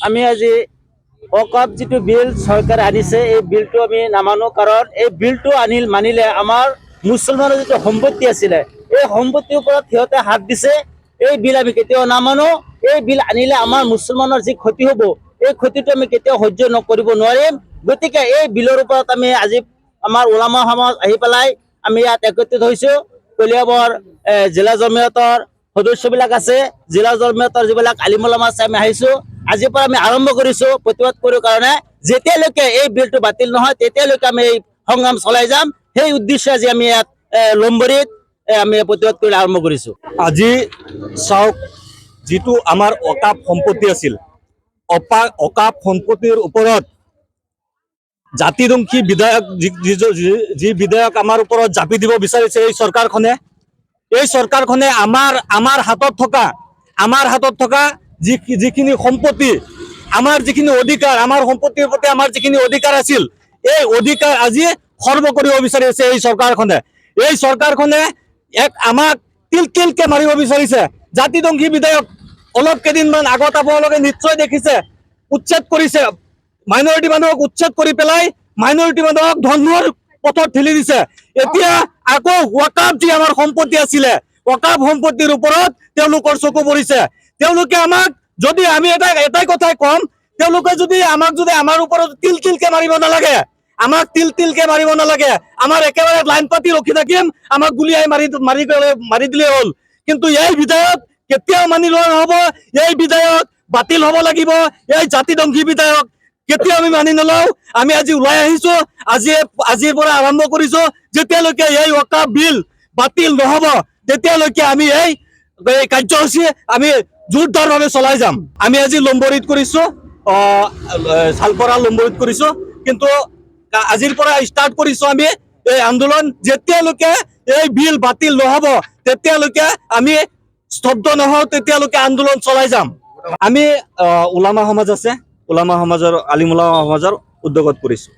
আমি আজি অকাপ যেটো বিল চৰকাৰে আনিছে এই বিলটো আমি নামানো কাৰণ এই বিলটো মানিলে আমাৰ মুছলমানৰ যেটো সম্পত্তি আছিলে এই সম্পত্তিৰ ওপৰত সিহঁতে হাত দিছে। এই বিল আমি কেতিয়াও নামানো। এই বিল আনিলে আমাৰ মুছলমানৰ যি ক্ষতি হ'ব এই ক্ষতিটো আমি কেতিয়াও সহ্য কৰিব নোৱাৰিম। গতিকে এই বিলৰ ওপৰত আমি আজি আমাৰ ওলামা সমাজ আহি পেলাই আমি ইয়াত একত্ৰিত হৈছোঁ। কলিয়াবৰ জিলা জমিয়তৰ সদস্যবিলাক আছে, জিলা জমিয়তৰ যিবিলাক আলিম ওলামা আছে, আমি আহিছোঁ। আজিৰ পৰা আমি আৰম্ভ কৰিছোঁ প্ৰতিবাদ কৰাৰ কাৰণে। যেতিয়ালৈকে এই বিলটো বাতিল নহয় তেতিয়ালৈকে আমি এই সংগ্ৰাম চলাই যাম। সেই উদ্দেশ্যে আজি আমি ইয়াত লম্বৰীত আমি প্ৰতিবাদ কৰি আৰম্ভ কৰিছোঁ। আজি চাওক, যিটো আমাৰ অকাপ সম্পত্তি আছিল, অকাপ সম্পত্তিৰ ওপৰত জাতিদংশী বিধায়ক যি বিধায়ক আমাৰ ওপৰত জাপি দিব বিচাৰিছে এই চৰকাৰখনে আমাৰ হাতত থকা যিখিনি সম্পত্তি, আমাৰ যিখিনি অধিকাৰ, আমাৰ সম্পত্তিৰ প্ৰতি আমাৰ যিখিনি অধিকাৰ আছিল, এই অধিকাৰ আজি খৰ্ব কৰিব বিচাৰিছে এই চৰকাৰখনে। এই চৰকাৰখনে আমাক তিলকে মাৰিব বিচাৰিছে। জাতিদংশী বিধায়ক অলপ কেইদিনমান আগত আপোনালোকে নিশ্চয় দেখিছে, উচ্ছেদ কৰিছে, মাইনৰিটি মানুহক উচ্ছেদ কৰি পেলাই মাইনৰিটি মানুহক ধৰ্মৰ পথত ঠেলি দিছে। এতিয়া আকৌ ওয়াকাফ যি আমাৰ সম্পত্তি আছিলে, ওয়াকাফ সম্পত্তিৰ ওপৰত তেওঁলোকৰ চকু পৰিছে। তেওঁলোকে আমাক যদি আমি এটাই কথাই কম, তেওঁলোকে যদি আমাৰ ওপৰত তিলকে মাৰিব নালাগে, আমাক তিলকে মাৰিব নালাগে, আমাৰ একেবাৰে লাইন পাতি ৰখি থাকিম, আমাক গুলিয়াই মাৰি দিলে হ'ল। কিন্তু এই বিধায়ক কেতিয়াও মানি লোৱা নহ'ব। এই বিধায়ক বাতিল হ'ব লাগিব। এই জাতিদংশী বিধায়ক কেতিয়াও আমি মানি নলওঁ। আমি আজি ওলাই আহিছোঁ, আজিৰ পৰা আৰম্ভ কৰিছোঁ। যেতিয়ালৈকে এই ওয়াকাফ বিল বাতিল নহ'ব তেতিয়ালৈকে আমি এই কাৰ্যসূচী আমি জোৰদাৰভাৱে চলাই যাম। আমি আজি লম্বৰীত কৰিছোঁ, শালপৰা লম্বৰীত কৰিছোঁ, কিন্তু আজিৰ পৰা ষ্টাৰ্ট কৰিছোঁ আমি এই আন্দোলন। যেতিয়ালৈকে এই বিল বাতিল নহ'ব তেতিয়ালৈকে আমি স্তব্ধ নহওঁ, তেতিয়ালৈকে আন্দোলন চলাই যাম। আমি ওলামা সমাজ আছে, ওলামা সমাজৰ আলিম ওলামা সমাজৰ উদ্যোগত কৰিছোঁ।